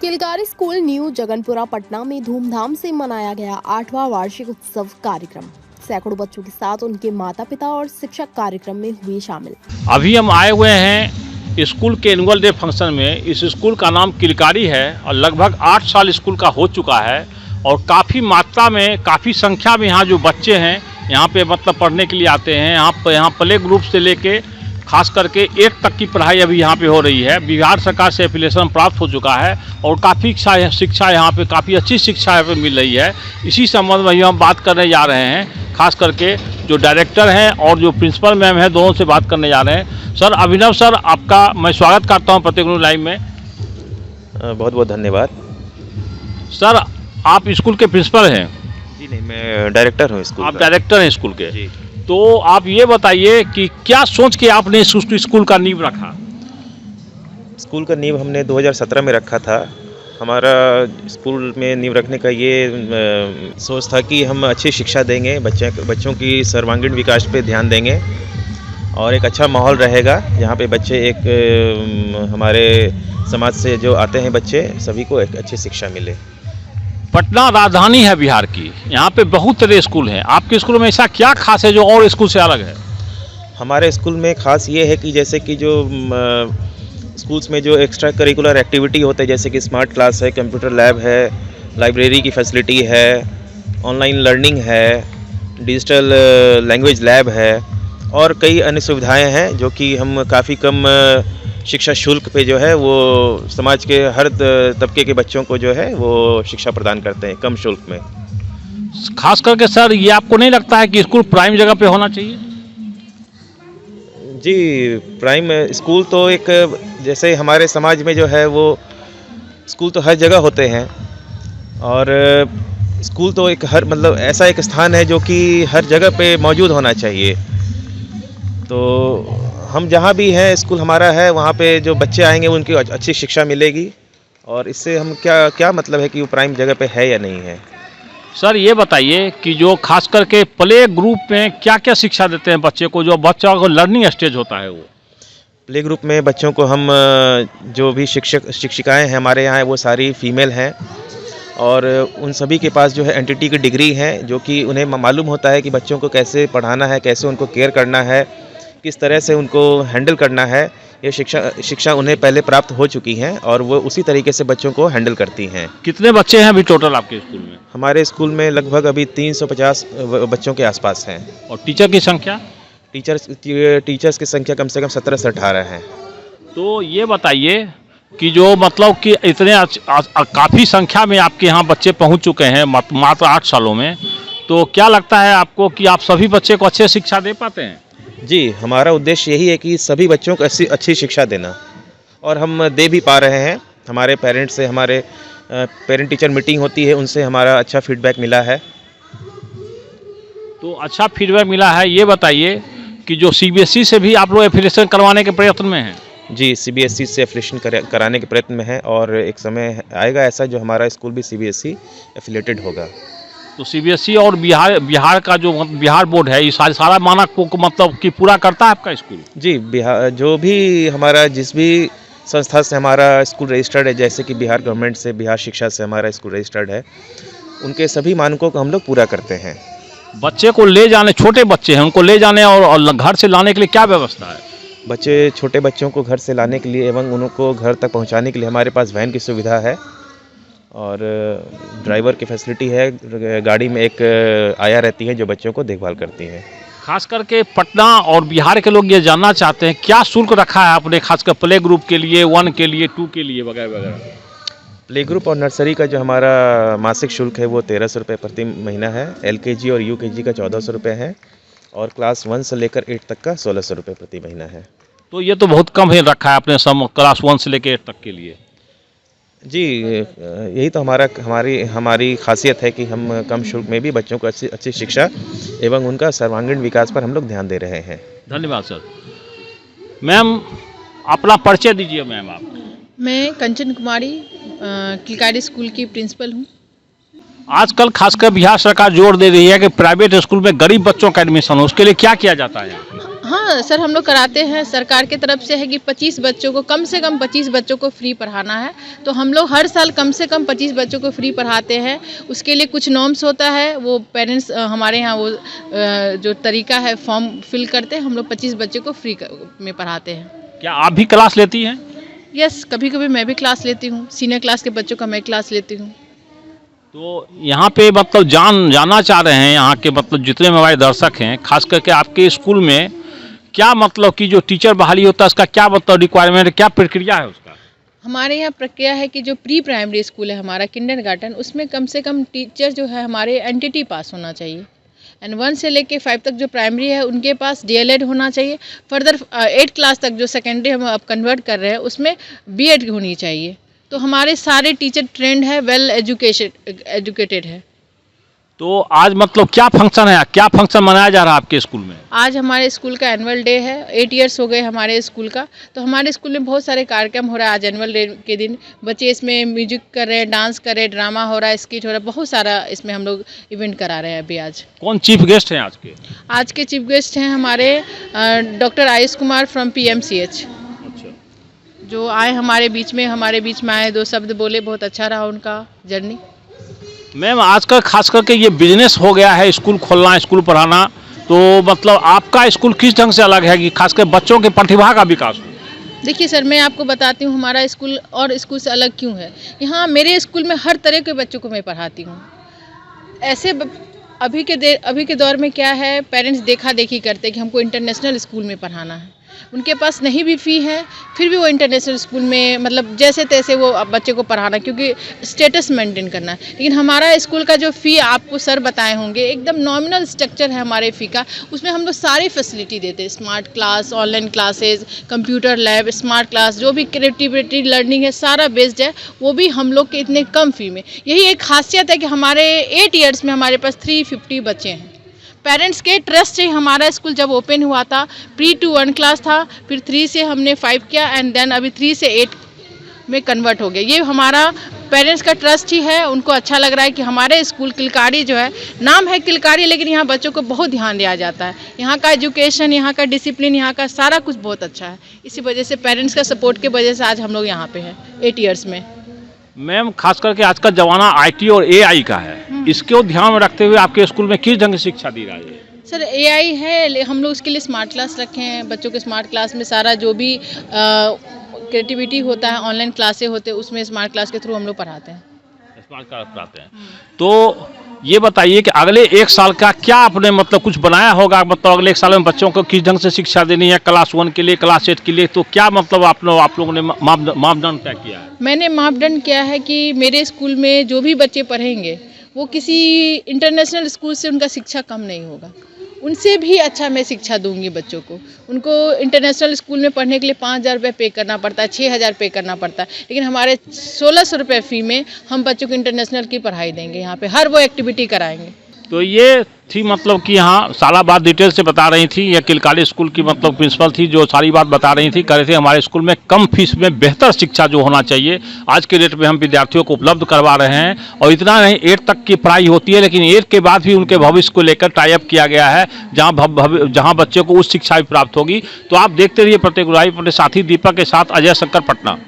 किलकारी school new Jaganpura Patna में धूमधाम से मनाया गया 8वां वार्षिक उत्सव कार्यक्रम। सैकड़ों बच्चों के साथ उनके माता पिता और शिक्षक कार्यक्रम में हुए शामिल। अभी हम आए हुए हैं स्कूल के एनुअल डे फंक्शन में। इस स्कूल का नाम किलकारी है और लगभग 8 साल स्कूल का हो चुका है और काफ़ी मात्रा में, काफ़ी संख्या में यहाँ जो बच्चे हैं यहाँ पे मतलब पढ़ने के लिए आते हैं। यहाँ प्ले ग्रुप से लेके खास करके 8 तक की पढ़ाई अभी यहाँ पे हो रही है। बिहार सरकार से एफिलिएशन प्राप्त हो चुका है और काफ़ी शिक्षा यहाँ पे, काफ़ी अच्छी शिक्षा यहाँ पे मिल रही है। इसी संबंध में हम बात करने जा रहे हैं, खास करके जो डायरेक्टर हैं और जो प्रिंसिपल मैम हैं, दोनों से बात करने जा रहे हैं। सर अभिनव सर, आपका मैं स्वागत करता हूँ प्रत्येक न्यूज़ लाइव में। बहुत बहुत धन्यवाद। सर आप स्कूल के प्रिंसिपल हैं? जी नहीं, मैं डायरेक्टर हूँ स्कूल। आप डायरेक्टर हैं स्कूल के? जी। तो आप ये बताइए कि क्या सोच के आपने स्कूल का नींव रखा? स्कूल का नींव हमने 2017 में रखा था। हमारा स्कूल में नींव रखने का ये सोच था कि हम अच्छी शिक्षा देंगे, बच्चों की सर्वांगीण विकास पे ध्यान देंगे और एक अच्छा माहौल रहेगा जहाँ पे बच्चे हमारे समाज से जो आते हैं बच्चे, सभी को एक अच्छी शिक्षा मिले। पटना राजधानी है बिहार की, यहाँ पे बहुत तरह स्कूल हैं। आपके स्कूल में ऐसा क्या खास है जो और स्कूल से अलग है? हमारे स्कूल में खास ये है कि जैसे कि जो स्कूल्स में जो एक्स्ट्रा करिकुलर एक्टिविटी होते हैं, जैसे कि स्मार्ट क्लास है, कंप्यूटर लैब है, लाइब्रेरी की फैसिलिटी है, ऑनलाइन लर्निंग है, डिजिटल लैंग्वेज लैब है और कई अन्य सुविधाएं हैं जो कि हम काफ़ी कम शिक्षा शुल्क पे जो है वो समाज के हर तबके के बच्चों को जो है वो शिक्षा प्रदान करते हैं कम शुल्क में। खास करके सर ये आपको नहीं लगता है कि स्कूल प्राइम जगह पे होना चाहिए? जी, प्राइम स्कूल तो एक, जैसे हमारे समाज में जो है वो स्कूल तो हर जगह होते हैं और स्कूल तो एक ऐसा एक स्थान है जो कि हर जगह पे मौजूद होना चाहिए। तो हम जहाँ भी हैं, स्कूल हमारा है, वहाँ पे जो बच्चे आएंगे उनकी अच्छी शिक्षा मिलेगी और इससे हम क्या मतलब है कि वो प्राइम जगह पे है या नहीं है। सर ये बताइए कि जो खास करके प्ले ग्रुप में क्या क्या शिक्षा देते हैं बच्चे को, जो बच्चा को लर्निंग स्टेज होता है? वो प्ले ग्रुप में बच्चों को हम जो भी शिक्षिकाएँ हैं हमारे यहाँ, वो सारी फीमेल हैं और उन सभी के पास जो है एनटीटी की डिग्री है, जो कि उन्हें मालूम होता है कि बच्चों को कैसे पढ़ाना है, कैसे उनको केयर करना है, किस तरह से उनको हैंडल करना है। ये शिक्षा उन्हें पहले प्राप्त हो चुकी हैं और वो उसी तरीके से बच्चों को हैंडल करती हैं। कितने बच्चे हैं अभी टोटल आपके स्कूल में? हमारे स्कूल में लगभग अभी 350 बच्चों के आसपास हैं। और टीचर की संख्या? टीचर्स की संख्या कम से कम 17 से 18 हैं। तो ये बताइए कि जो मतलब कि इतने काफ़ी संख्या में आपके यहाँ बच्चे पहुँच चुके हैं मात्र 8 सालों में, तो क्या लगता है आपको कि आप सभी बच्चे को अच्छी शिक्षा दे पाते हैं? जी, हमारा उद्देश्य यही है कि सभी बच्चों को अच्छी शिक्षा देना और हम दे भी पा रहे हैं। हमारे पेरेंट्स से, हमारे पेरेंट टीचर मीटिंग होती है, उनसे हमारा अच्छा फीडबैक मिला है। तो अच्छा फीडबैक मिला है। ये बताइए कि जो सीबीएसई से भी आप लोग एफिलिएशन करवाने के प्रयत्न में हैं? जी, सीबीएसई से एफिलिएशन कराने के प्रयत्न में है और एक समय आएगा ऐसा जो हमारा स्कूल भी सीबीएसई एफिलिएटेड होगा। तो सीबीएसई और बिहार का जो बिहार बोर्ड है, ये सारा मानक को मतलब कि पूरा करता है आपका स्कूल? जी, बिहार जो भी हमारा, जिस भी संस्था से हमारा स्कूल रजिस्टर्ड है, जैसे कि बिहार गवर्नमेंट से, बिहार शिक्षा से हमारा स्कूल रजिस्टर्ड है, उनके सभी मानकों को हम लोग पूरा करते हैं। बच्चे को ले जाने, छोटे बच्चे हैं उनको ले जाने और घर से लाने के लिए क्या व्यवस्था है? छोटे बच्चों को घर से लाने के लिए एवं उनको घर तक पहुँचाने के लिए हमारे पास वैन की सुविधा है और ड्राइवर की फैसिलिटी है। गाड़ी में एक आया रहती है जो बच्चों को देखभाल करती है। खास करके पटना और बिहार के लोग ये जानना चाहते हैं क्या शुल्क रखा है आपने, खासकर प्ले ग्रुप के लिए, 1 के लिए, 2 के लिए वगैरह वगैरह? प्ले ग्रुप और नर्सरी का जो हमारा मासिक शुल्क है वो 1300 रुपये प्रति महीना है। LKG और UKG का 1400 रुपये है और क्लास 1 से लेकर 8 तक का 1600 रुपये प्रति महीना है। तो ये तो बहुत कम ही रखा है आपने क्लास 1 से लेकर 8 तक के लिए। जी, यही तो हमारी खासियत है कि हम कम शुल्क में भी बच्चों को अच्छी शिक्षा एवं उनका सर्वांगीण विकास पर हम लोग ध्यान दे रहे हैं। धन्यवाद सर। मैम अपना परिचय दीजिए। मैम आप? मैं कंचन कुमारी किलकारी स्कूल की प्रिंसिपल हूँ। आजकल खासकर बिहार सरकार जोर दे रही है कि प्राइवेट स्कूल में गरीब बच्चों का एडमिशन हो, उसके लिए क्या किया जाता है? हाँ, हाँ सर, हम लोग कराते हैं। सरकार की तरफ से है कि 25 बच्चों को, कम से कम 25 बच्चों को फ्री पढ़ाना है। तो हम लोग हर साल कम से कम 25 बच्चों को फ्री पढ़ाते हैं। उसके लिए कुछ नॉर्म्स होता है, वो पेरेंट्स हमारे यहाँ वो जो तरीका है फॉर्म फिल करते हैं, हम लोग 25 बच्चों को फ्री में पढ़ाते हैं। क्या आप भी क्लास लेती हैं? यस, कभी कभी मैं भी क्लास लेती हूँ। सीनियर क्लास के बच्चों का मैं क्लास लेती हूँ। तो यहाँ पे मतलब जानना चाह रहे हैं यहाँ के मतलब जितने हमारे दर्शक हैं, खास करके आपके स्कूल में क्या मतलब कि जो टीचर बहाली होता है उसका क्या मतलब रिक्वायरमेंट, क्या प्रक्रिया है उसका? हमारे यहाँ प्रक्रिया है कि जो प्री प्राइमरी स्कूल है हमारा किंडरगार्टन, उसमें कम से कम टीचर जो है हमारे एनटीटी पास होना चाहिए। एंड 1 से लेके 5 तक जो प्राइमरी है उनके पास डीएलएड होना चाहिए। फर्दर 8 क्लास तक जो सेकेंडरी हम अब कन्वर्ट कर रहे हैं उसमें बीएड होनी चाहिए। तो हमारे सारे टीचर ट्रेंड है, वेल एजुकेटेड है। तो आज मतलब क्या फंक्शन है, क्या फंक्शन मनाया जा रहा है आपके स्कूल में? आज हमारे स्कूल का एनुअल डे है। 8 इयर्स हो गए हमारे स्कूल का। तो हमारे स्कूल में बहुत सारे कार्यक्रम हो रहा है। आज एनुअल डे के दिन बच्चे इसमें म्यूजिक कर रहे हैं, डांस कर रहे हैं, ड्रामा हो रहा है, स्किट हो रहा है, बहुत सारा इसमें हम लोग इवेंट करा रहे हैं अभी। आज कौन चीफ गेस्ट हैं आज के? आज के चीफ गेस्ट हैं हमारे doctor Ayush Kumar from PMCH, जो आए हमारे बीच में आए, 2 शब्द बोले, बहुत अच्छा रहा उनका जर्नी। मैम आजकल खास करके ये बिजनेस हो गया है, स्कूल खोलना, स्कूल पढ़ाना, तो मतलब आपका स्कूल किस ढंग से अलग है कि खासकर बच्चों के प्रतिभा का विकास हो? देखिए सर, मैं आपको बताती हूँ हमारा स्कूल और स्कूल से अलग क्यों है। यहाँ मेरे स्कूल में हर तरह के बच्चों को मैं पढ़ाती हूँ। ऐसे अभी के दौर में क्या है, पेरेंट्स देखा देखी करते हैं कि हमको इंटरनेशनल स्कूल में पढ़ाना है। उनके पास नहीं भी फ़ी है, फिर भी वो इंटरनेशनल स्कूल में मतलब जैसे तैसे वो बच्चे को पढ़ाना, क्योंकि स्टेटस मेंटेन करना है। लेकिन हमारा स्कूल का जो फ़ी आपको सर बताए होंगे, एकदम नॉमिनल स्ट्रक्चर है हमारे फ़ी का। उसमें हम लोग सारी फैसिलिटी देते हैं, smart class, online classes, computer lab, smart class, जो भी क्रिएटिविटी लर्निंग है सारा बेस्ड है, वो भी हम लोग के इतने कम फ़ी में। यही एक खासियत है कि हमारे 8 इयर्स में हमारे पास 350 बच्चे हैं। पेरेंट्स के ट्रस्ट से हमारा स्कूल जब ओपन हुआ था, प्री टू 1 क्लास था, फिर 3 से हमने 5 किया एंड देन अभी 3 से 8 में कन्वर्ट हो गया। ये हमारा पेरेंट्स का ट्रस्ट ही है। उनको अच्छा लग रहा है कि हमारे स्कूल किलकारी जो है, नाम है किलकारी, लेकिन यहाँ बच्चों को बहुत ध्यान दिया जाता है। यहाँ का एजुकेशन, यहाँ का डिसिप्लिन, यहाँ का सारा कुछ बहुत अच्छा है। इसी वजह से पेरेंट्स का सपोर्ट की वजह से आज हम लोग यहाँ पे हैं 8 इयर्स में। मैम खास करके आज का जमाना IT और AI का है, इसको ध्यान में रखते हुए आपके स्कूल में किस ढंग की शिक्षा दी रही है? सर AI है, हम लोग उसके लिए स्मार्ट क्लास रखे हैं। बच्चों के स्मार्ट क्लास में सारा जो भी क्रिएटिविटी होता है, ऑनलाइन क्लासें होते हैं, उसमें स्मार्ट क्लास के थ्रू हम लोग पढ़ाते हैं। स्मार्ट क्लास पढ़ाते हैं। तो ये बताइए कि अगले 1 साल का क्या आपने मतलब कुछ बनाया होगा, मतलब अगले 1 साल में बच्चों को किस ढंग से शिक्षा देनी है, क्लास 1 के लिए, क्लास 8 के लिए, तो क्या मतलब आप लोगों ने मापदंड क्या किया है? मैंने मापदंड किया है कि मेरे स्कूल में जो भी बच्चे पढ़ेंगे वो किसी इंटरनेशनल स्कूल से उनका शिक्षा कम नहीं होगा। उनसे भी अच्छा मैं शिक्षा दूंगी बच्चों को। उनको इंटरनेशनल स्कूल में पढ़ने के लिए 5,000 रुपये पे करना पड़ता है, 6,000 पे करना पड़ता है, लेकिन हमारे 1,600 रुपये फ़ी में हम बच्चों को इंटरनेशनल की पढ़ाई देंगे। यहाँ पे हर वो एक्टिविटी कराएंगे। तो ये थी मतलब कि यहाँ सारा बात डिटेल से बता रही थी, ये किलकारी स्कूल की मतलब प्रिंसिपल थी जो सारी बात बता रही थी। कह रहे थे हमारे स्कूल में कम फीस में बेहतर शिक्षा जो होना चाहिए आज के डेट में हम विद्यार्थियों को उपलब्ध करवा रहे हैं। और इतना नहीं, 8 तक की पढ़ाई होती है, लेकिन 8 के बाद भी उनके भविष्य को लेकर टाई अप किया गया है, जहाँ बच्चे को उच्च शिक्षा भी प्राप्त होगी। तो आप देखते रहिए प्रत्येक अपने साथी दीपक के साथ अजय शंकर, पटना।